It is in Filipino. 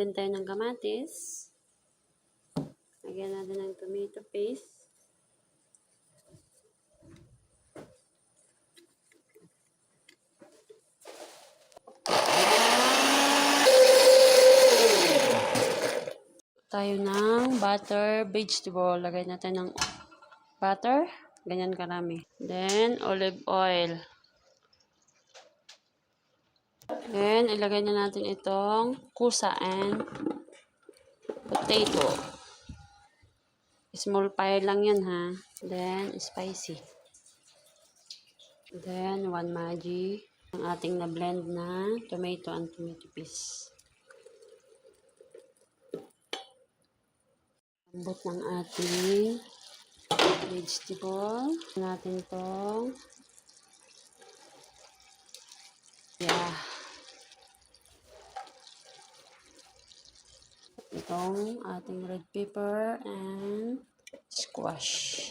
Mag-blend tayo ng kamatis. Lagyan natin ng tomato paste. Tayo ng butter, vegetable. Lagay natin ng butter. Ganyan karami. Then, olive oil. Then, ilagay na natin itong kusa and potato. Small fire lang yan ha. Then, spicy. Then, 1 Maggi. Ang ating na-blend na tomato and tomato paste. Lambot ng ating vegetable. Natin itong itong ating red pepper and squash.